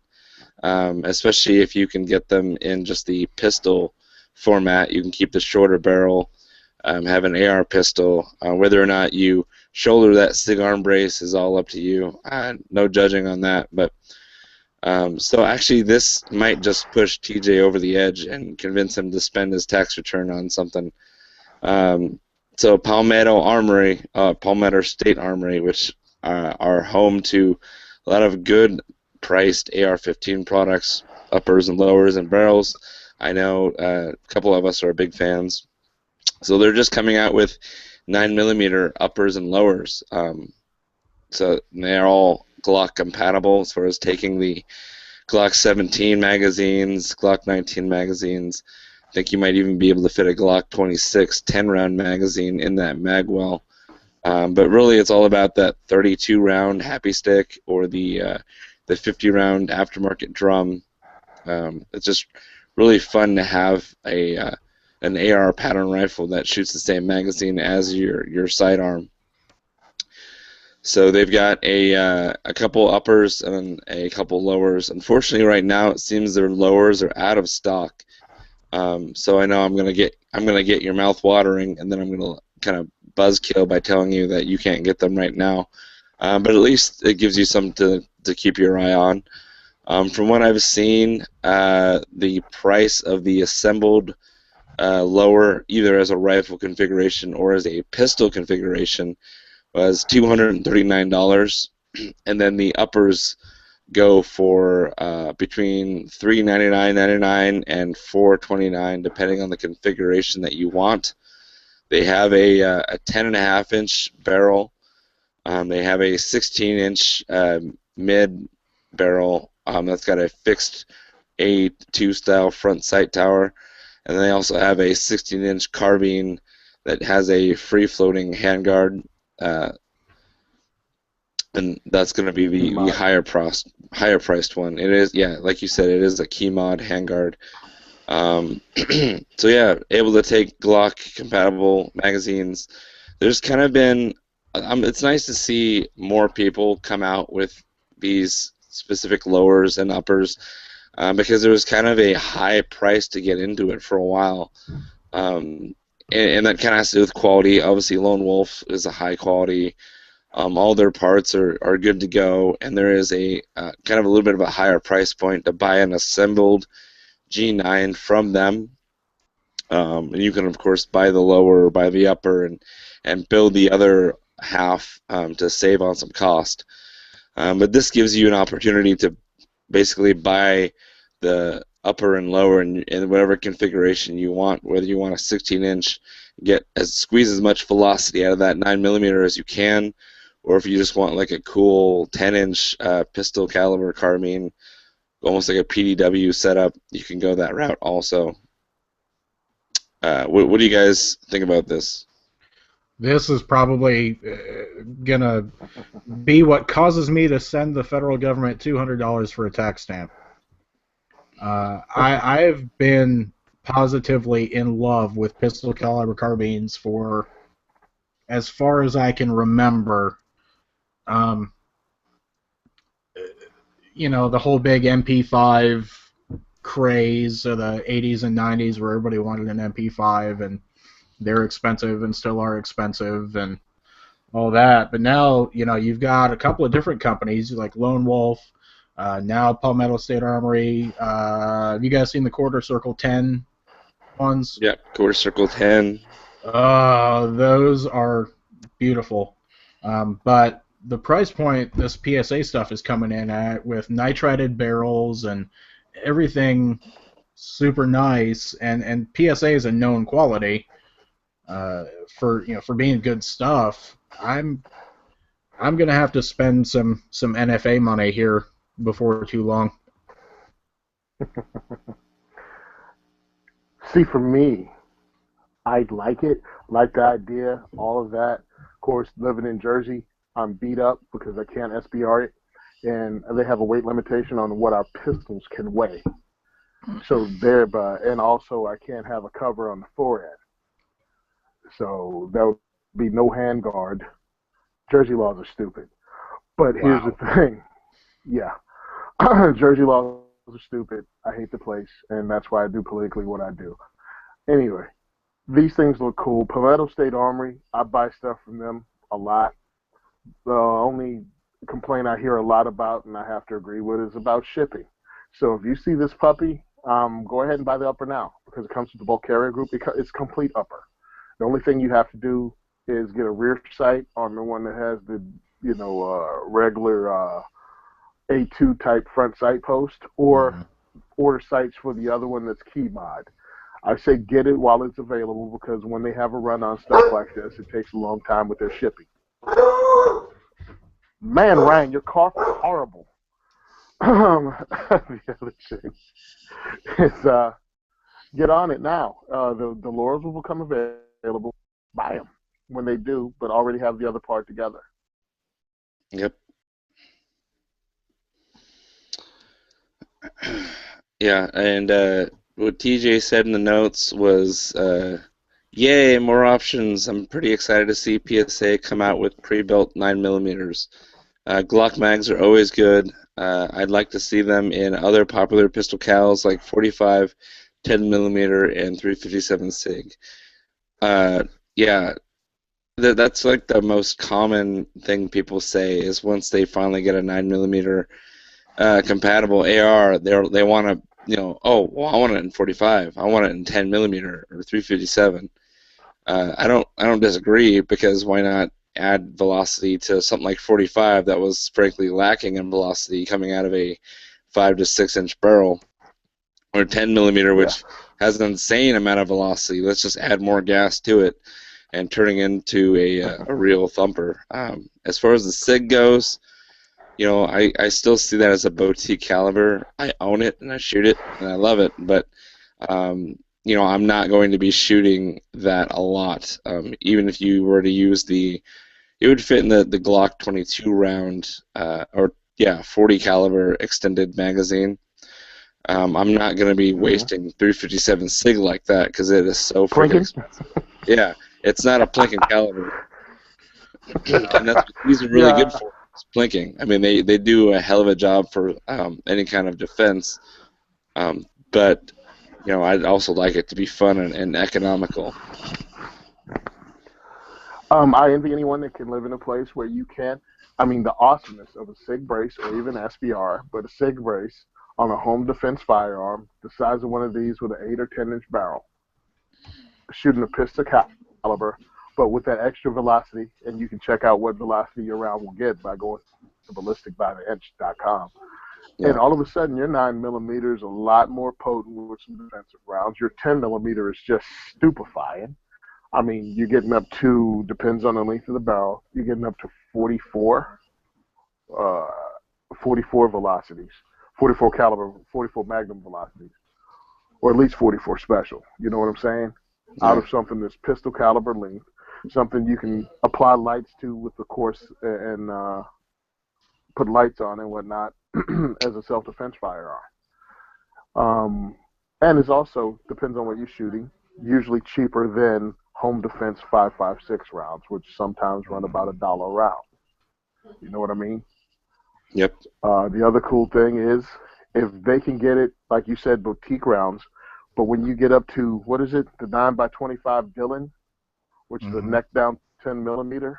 Especially if you can get them in just the pistol format. You can keep the shorter barrel, have an AR pistol, whether or not you shoulder that SIG arm brace is all up to you. No judging on that, but so actually this might just push TJ over the edge and convince him to spend his tax return on something. So Palmetto State Armory, which are home to a lot of good priced AR-15 products, uppers and lowers and barrels. I know a couple of us are big fans. So they're just coming out with 9mm uppers and lowers. So they're all Glock compatible as far as taking the Glock 17 magazines, Glock 19 magazines. I think you might even be able to fit a Glock 26 10-round magazine in that magwell. But really, it's all about that 32-round happy stick or the 50-round aftermarket drum. It's just really fun to have an AR pattern rifle that shoots the same magazine as your sidearm. So they've got a couple uppers and a couple lowers. Unfortunately, right now it seems their lowers are out of stock. So I know I'm gonna get your mouth watering, and then I'm gonna kind of buzzkill by telling you that you can't get them right now. But at least it gives you something to keep your eye on. From what I've seen, the price of the assembled lower, either as a rifle configuration or as a pistol configuration, was $239, and then the uppers go for between $399.99 and $429, depending on the configuration that you want. They have a 10.5-inch barrel. They have a 16-inch mid barrel that's got a fixed A2 style front sight tower, and they also have a 16-inch carbine that has a free-floating handguard. And that's going to be the higher priced one. It is, yeah, like you said, it is a key mod handguard. So yeah, able to take Glock compatible magazines. There's kind of been, it's nice to see more people come out with these specific lowers and uppers, because there was kind of a high price to get into it for a while. And that kind of has to do with quality. Obviously, Lone Wolf is a high quality. All their parts are good to go, and there is a kind of a little bit of a higher price point to buy an assembled G9 from them. And you can, of course, buy the lower or buy the upper and build the other half to save on some cost. But this gives you an opportunity to basically buy the upper and lower in whatever configuration you want, whether you want a 16-inch, squeeze as much velocity out of that 9mm as you can, or if you just want like a cool 10-inch pistol caliber carbine, almost like a PDW setup, you can go that route also. What do you guys think about this? This is probably gonna be what causes me to send the federal government $200 for a tax stamp. I've been positively in love with pistol caliber carbines for as far as I can remember. You know, the whole big MP5 craze of the 80s and 90s where everybody wanted an MP5 and they're expensive and still are expensive and all that. But now, you know, you've got a couple of different companies like Lone Wolf, now Palmetto State Armory. Have you guys seen the Quarter Circle 10 ones? Yep, Quarter Circle 10. Those are beautiful. But the price point this PSA stuff is coming in at with nitrided barrels and everything super nice, and PSA is a known quality for being good stuff. I'm gonna have to spend some NFA money here before too long. See, for me, I like it, like the idea, all of that. Of course, living in Jersey, I'm beat up because I can't SBR it, and they have a weight limitation on what our pistols can weigh. So thereby, and also I can't have a cover on the forehead. So that would be no handguard. Jersey laws are stupid. But here's the thing. Yeah. Jersey laws are stupid. I hate the place, and that's why I do politically what I do. Anyway, these things look cool. Palmetto State Armory, I buy stuff from them a lot. The only complaint I hear a lot about, and I have to agree with, is about shipping. So if you see this puppy, go ahead and buy the upper now because it comes with the bulk carrier group. It's complete upper. The only thing you have to do is get a rear sight on the one that has the regular A2 type front sight post, or order sights for the other one that's key mod. I say get it while it's available because when they have a run on stuff like this, it takes a long time with their shipping. Man, Ryan, your cough is horrible. The other thing is get on it now. The lures will become available. Buy them when they do, but already have the other part together. Yep. Yeah, and what TJ said in the notes was, yay, more options. I'm pretty excited to see PSA come out with pre-built 9mm. Glock mags are always good. I'd like to see them in other popular pistol cals like 45, 10mm, and 357 SIG. Yeah, that's like the most common thing people say is once they finally get a 9mm compatible AR, they want to, oh, well, I want it in 45, I want it in 10mm or 357. I don't disagree because why not add velocity to something like 45 that was frankly lacking in velocity coming out of a 5 to 6 inch barrel, or 10mm, which has an insane amount of velocity. Let's just add more gas to it and turning into a real thumper. As far as the SIG goes, I still see that as a boutique caliber. I own it and I shoot it and I love it, but I'm not going to be shooting that a lot. Even if you were to use it would fit in the Glock 22 round 40 caliber extended magazine. I'm not going to be wasting 357 SIG like that because it is so freaking expensive. Yeah, it's not a plinking caliber, and that's what these are really good for. Is plinking. I mean, they do a hell of a job for any kind of defense, but I'd also like it to be fun and economical. I envy anyone that can live in a place where you can. I mean, the awesomeness of a SIG brace or even SBR, but a SIG brace on a home defense firearm the size of one of these with an 8 or 10 inch barrel, shooting a pistol caliber, but with that extra velocity, and you can check out what velocity your round will get by going to ballisticbytheinch.com. Yeah. And all of a sudden, your 9mm is a lot more potent with some defensive rounds. Your 10mm is just stupefying. I mean, you're getting up to, depends on the length of the barrel, you're getting up to 44 velocities, 44 caliber, 44 magnum velocities, or at least 44 special. You know what I'm saying? Yeah. Out of something that's pistol caliber length, something you can apply lights to with the course and put lights on and whatnot as a self-defense firearm. And it's also, depends on what you're shooting, usually cheaper than home defense 5.56 rounds, which sometimes run about $1 a round. You know what I mean? Yep. The other cool thing is if they can get it, like you said, boutique rounds, but when you get up to, what is it, the 9x25 Dillon, which is a neck down 10mm,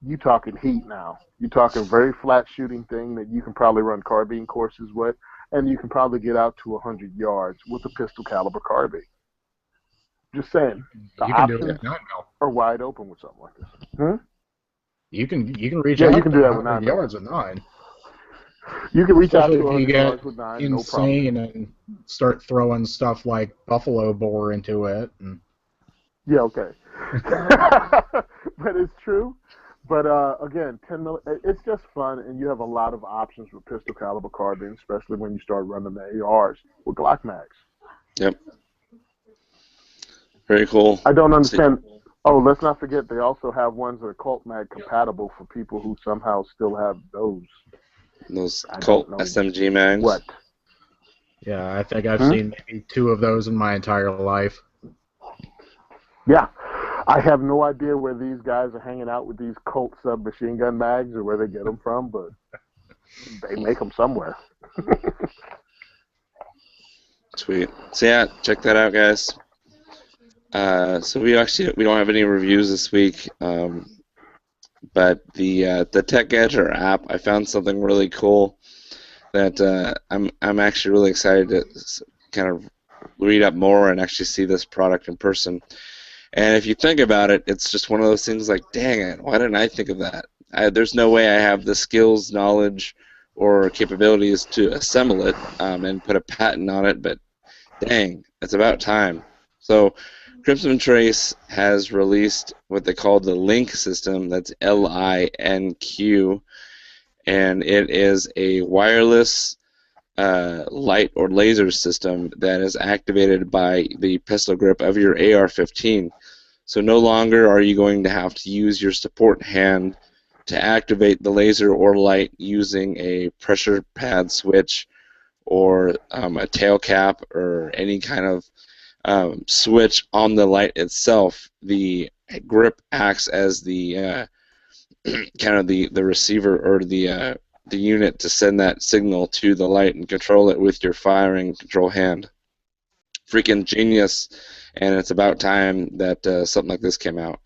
you talking heat now. You're talking very flat shooting thing that you can probably run carbine courses with, and you can probably get out to 100 yards with a pistol caliber carbine. Just saying, the options are wide open with something like this. You can reach out. You can do that with 9 yards with 9. You can reach Especially out to 100 yards with 9. Insane, no problem. And start throwing stuff like buffalo bore into it. And... Yeah, okay. But it's true. But again, 10mm, it's just fun, and you have a lot of options with pistol caliber carbine, especially when you start running the ARs with Glock mags. Yep. Very cool. I don't understand. Oh, let's not forget they also have ones that are Colt mag compatible for people who somehow still have those. Those Colt SMG mags. What? Yeah, I think I've seen maybe 2 of those in my entire life. Yeah. I have no idea where these guys are hanging out with these Colt submachine gun mags or where they get them from, but they make them somewhere. Sweet. So yeah, check that out, guys. So we don't have any reviews this week, but the Tech Gadget app, I found something really cool that I'm actually really excited to kind of read up more and actually see this product in person. And if you think about it, it's just one of those things like, dang it, why didn't I think of that? There's no way I have the skills, knowledge, or capabilities to assemble it and put a patent on it, but dang, it's about time. So Crimson Trace has released what they call the Link system, that's LINQ, and it is a wireless light or laser system that is activated by the pistol grip of your AR-15. So no longer are you going to have to use your support hand to activate the laser or light using a pressure pad switch or a tail cap or any kind of switch on the light itself. The grip acts as the kind of the receiver or the unit to send that signal to the light and control it with your firing control hand. Freaking genius, and it's about time that something like this came out.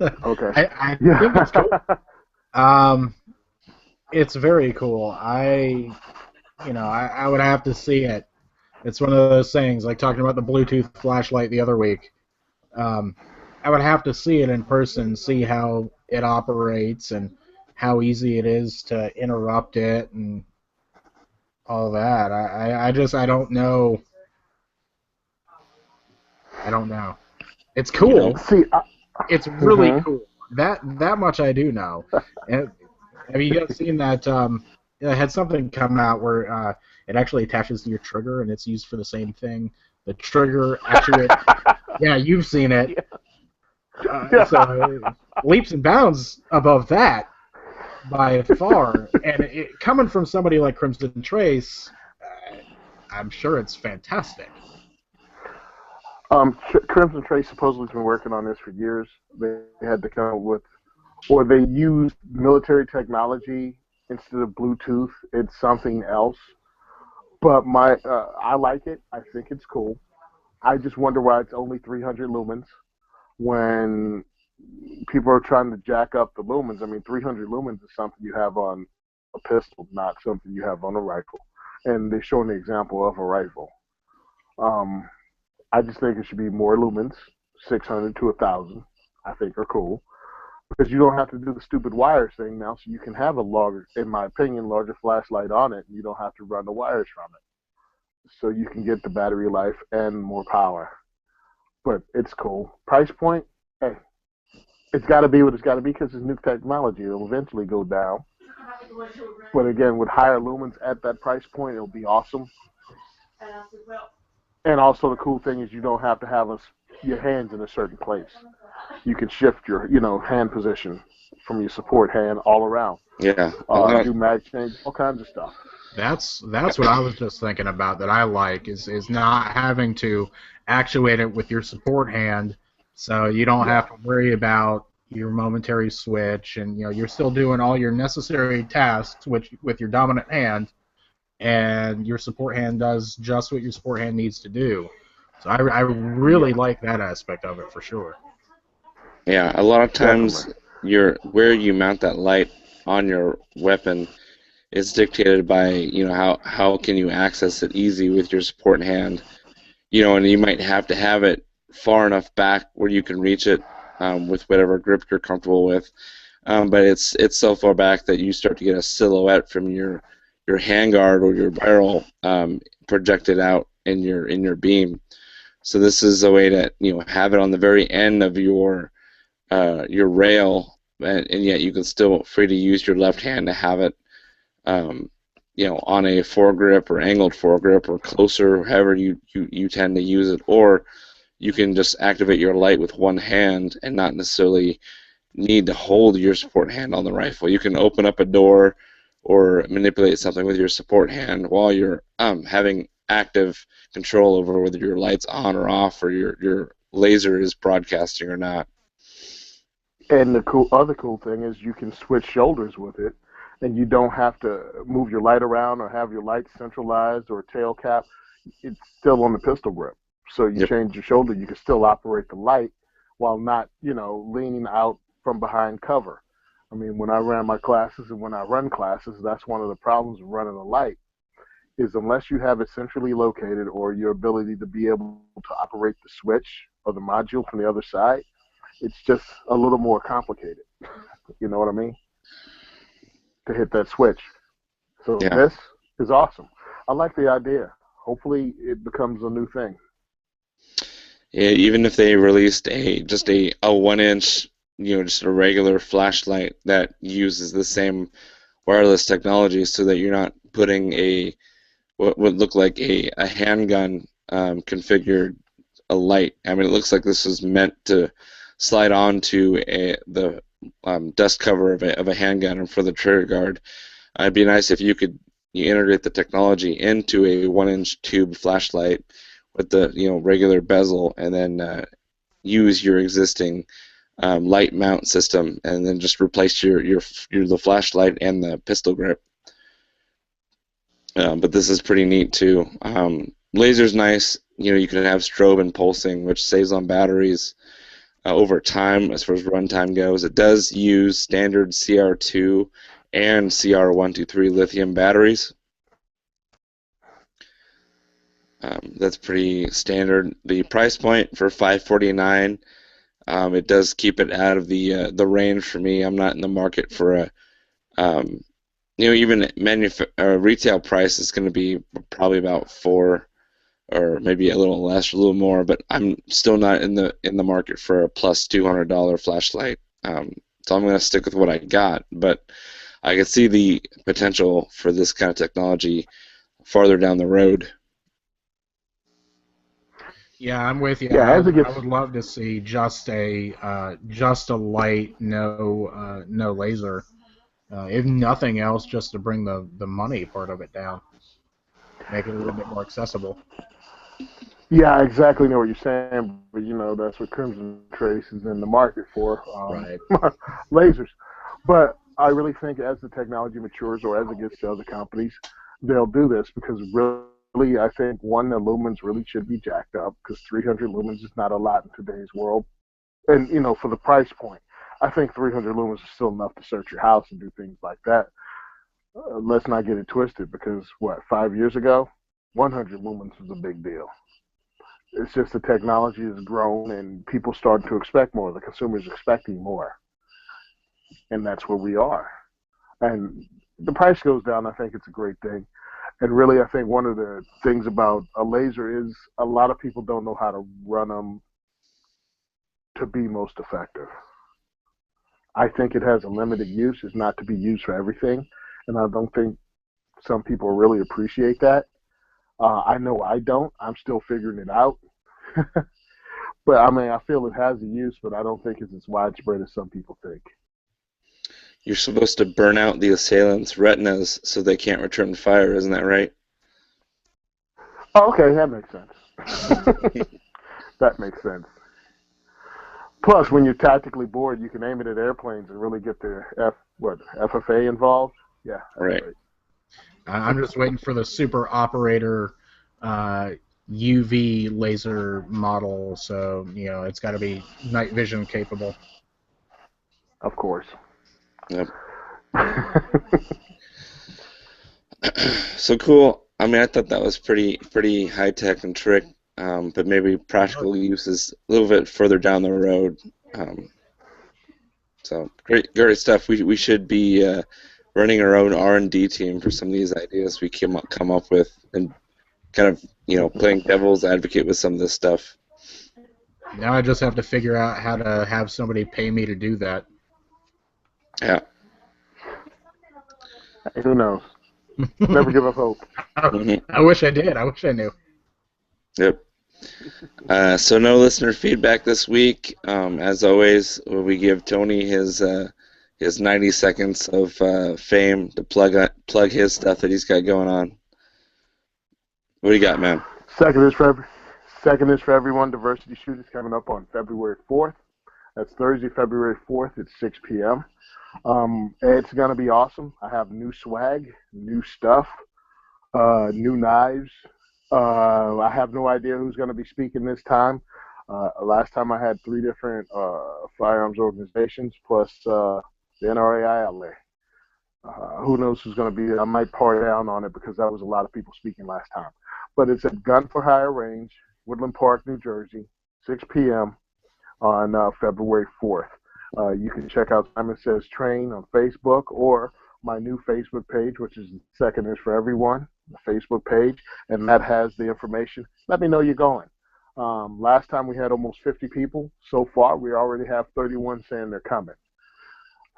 Okay. I think it's cool. It's very cool. I would have to see it. It's one of those things, like talking about the Bluetooth flashlight the other week. I would have to see it in person, see how it operates and how easy it is to interrupt it and all that. I don't know. I don't know. It's cool. See, It's really cool. That much I do know. And, have you guys seen that? It had something come out where it actually attaches to your trigger, and it's used for the same thing. The trigger actually. Yeah, you've seen it. So leaps and bounds above that by far, and coming from somebody like Crimson Trace, I'm sure it's fantastic. Crimson Trace supposedly has been working on this for years. They had to come up with, or they used military technology instead of Bluetooth. It's something else. But I like it. I think it's cool. I just wonder why it's only 300 lumens when people are trying to jack up the lumens. I mean, 300 lumens is something you have on a pistol, not something you have on a rifle. And they're showing the example of a rifle. I just think it should be more lumens, 600 to 1,000, I think are cool. Because you don't have to do the stupid wires thing now, so you can have a larger, in my opinion, larger flashlight on it, and you don't have to run the wires from it. So you can get the battery life and more power. But it's cool. Price point, hey, it's got to be what it's got to be because it's new technology. It'll eventually go down. But again, with higher lumens at that price point, it'll be awesome. And also the cool thing is you don't have to have your hands in a certain place. You can shift your, hand position from your support hand all around. Yeah. Do mag change, all kinds of stuff. That's what I was just thinking about that I like is not having to actuate it with your support hand, so you don't have to worry about your momentary switch, and you're still doing all your necessary tasks with your dominant hand, and your support hand does just what your support hand needs to do. So I really like that aspect of it for sure. Yeah, a lot of times where you mount that light on your weapon is dictated by how can you access it easy with your support hand, and you might have to have it far enough back where you can reach it with whatever grip you're comfortable with, but it's so far back that you start to get a silhouette from your handguard or your barrel projected out in your beam. So this is a way to have it on the very end of your rail, and yet you can still free to use your left hand to have it on a foregrip or angled foregrip or closer, however you tend to use it, or you can just activate your light with one hand and not necessarily need to hold your support hand on the rifle. You can open up a door or manipulate something with your support hand while you're having active control over whether your light's on or off or your laser is broadcasting or not. And the other cool thing is you can switch shoulders with it, and you don't have to move your light around or have your light centralized or tail cap. It's still on the pistol grip. So you Yep. change your shoulder, you can still operate the light while not, leaning out from behind cover. I mean, when I ran my classes and when I run classes, that's one of the problems of running a light is unless you have it centrally located or your ability to be able to operate the switch or the module from the other side, it's just a little more complicated. You know what I mean? To hit that switch. So Yeah. this is awesome. I like the idea. Hopefully it becomes a new thing. Yeah, even if they released just a 1 inch, just a regular flashlight that uses the same wireless technology, so that you're not putting what would look like a handgun configured a light. I mean, it looks like this was meant to slide onto the dust cover of a handgun and for the trigger guard. It'd be nice if you integrate the technology into a 1 inch tube flashlight with the regular bezel, and then use your existing light mount system, and then just replace the flashlight and the pistol grip. But this is pretty neat too. Laser's nice. You can have strobe and pulsing, which saves on batteries over time as far as runtime goes. It does use standard CR2 and CR123 lithium batteries. That's pretty standard. The price point for $549, it does keep it out of the range for me. I'm not in the market for even retail price is going to be probably about $4, or maybe a little less, a little more. But I'm still not in the market for a plus $200 flashlight. So I'm going to stick with what I got. But I could see the potential for this kind of technology farther down the road. Yeah, I'm with you. Yeah, I as it gets, would love to see just a light, no laser. If nothing else, just to bring the money part of it down, make it a little bit more accessible. yeah, I exactly know what you're saying, but that's what Crimson Trace is in the market for, Right. lasers. But I really think as the technology matures or as it gets to other companies, they'll do this because really, I think the lumens really should be jacked up because 300 lumens is not a lot in today's world. And, for the price point, I think 300 lumens is still enough to search your house and do things like that. Let's not get it twisted because, 5 years ago, 100 lumens was a big deal. It's just the technology has grown and people starting to expect more. The consumer's expecting more. And that's where we are. And the price goes down. I think it's a great thing. And really, I think one of the things about a laser is a lot of people don't know how to run them to be most effective. I think it has a limited use. It's not to be used for everything. And I don't think some people really appreciate that. I know I don't. I'm still figuring it out. But, I feel it has a use, but I don't think it's as widespread as some people think. You're supposed to burn out the assailant's retinas so they can't return fire, isn't that right? Oh, okay, that makes sense. That makes sense. Plus, when you're tactically bored, you can aim it at airplanes and really get the FFA involved. Yeah. Right. I'm just waiting for the super operator UV laser model, so it's got to be night vision capable. Of course. Yep. So cool. I mean, I thought that was pretty high tech and trick, but maybe practical use is a little bit further down the road. So great stuff. We should be running our own R&D team for some of these ideas we come up with, and kind of playing devil's advocate with some of this stuff. Now I just have to figure out how to have somebody pay me to do that. Yeah. Who knows? Never give up hope. I wish I did. I wish I knew. Yep. So no listener feedback this week. As always, we give Tony his 90 seconds of fame to plug his stuff that he's got going on. What do you got, man? Second is for everyone. Diversity Shoot is coming up on February 4th. That's Thursday, February 4th at 6 p.m. It's going to be awesome. I have new swag, new stuff, new knives, I have no idea who's going to be speaking this time. Last time I had 3 different firearms organizations plus the NRAI LA. Who knows who's going to be there? I might par down on it because that was a lot of people speaking last time. But it's at Gun for Hire Range, Woodland Park, New Jersey, 6 p.m. on February 4th. You can check out Simon Says Train on Facebook or my new Facebook page, which is Second is for Everyone, the Facebook page, and that has the information. Let me know you're going. Last time we had almost 50 people. So far, we already have 31 saying they're coming.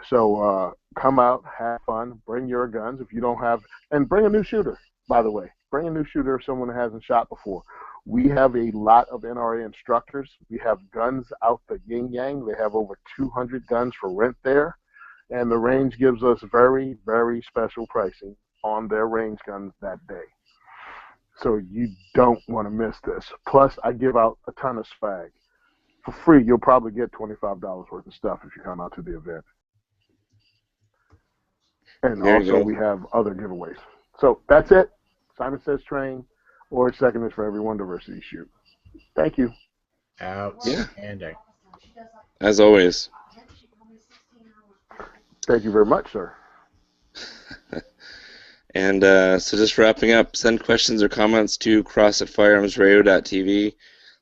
So come out, have fun, bring your guns if you don't have, and bring a new shooter, by the way. Bring a new shooter if someone hasn't shot before. We have a lot of NRA instructors. We have guns out the yin-yang. They have over 200 guns for rent there. And the range gives us very, very special pricing on their range guns that day. So you don't want to miss this. Plus, I give out a ton of swag. For free, you'll probably get $25 worth of stuff if you come out to the event. And also, we have other giveaways. So that's it. Simon Says Train, or Second is for Everyone Diversity Shoot. Thank you. Outstanding. Yeah. As always. Thank you very much, sir. And so just wrapping up, send questions or comments to cross@firearmsradio.tv.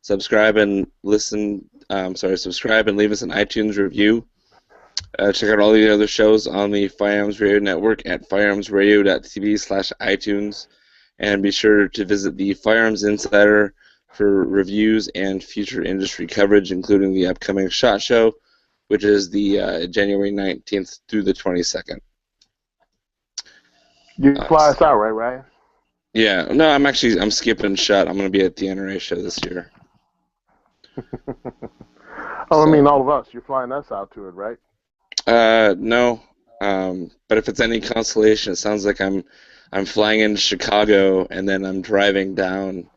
Subscribe and subscribe and leave us an iTunes review. Check out all the other shows on the Firearms Radio Network at firearmsradio.tv/iTunes. And be sure to visit the Firearms Insider for reviews and future industry coverage, including the upcoming SHOT Show, which is the January 19th through the 22nd. You fly us out, right, Ryan? Yeah. No, I'm skipping SHOT. I'm going to be at the NRA show this year. I mean, all of us. You're flying us out to it, right? No. But if it's any consolation, it sounds like I'm flying into Chicago and then I'm driving down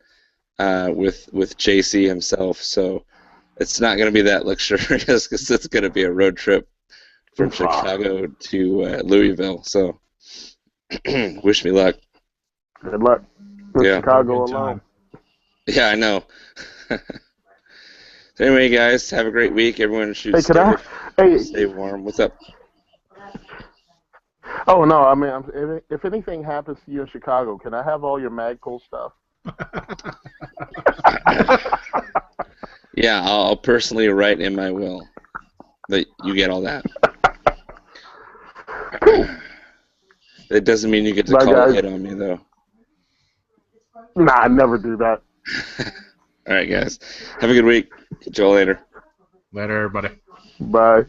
with JC himself. So it's not going to be that luxurious because it's going to be a road trip from Chicago to Louisville. So wish me luck. Good luck. Chicago alone. Yeah, I know. So anyway, guys, have a great week. Everyone shoot safe. Stay warm. What's up? Oh, no, I mean, if anything happens to you in Chicago, can I have all your Magpul stuff? Yeah, I'll personally write in my will that you get all that. It doesn't mean you get to call a hit on me, though. Nah, I never do that. All right, guys. Have a good week. Catch you all later. Later, everybody. Bye.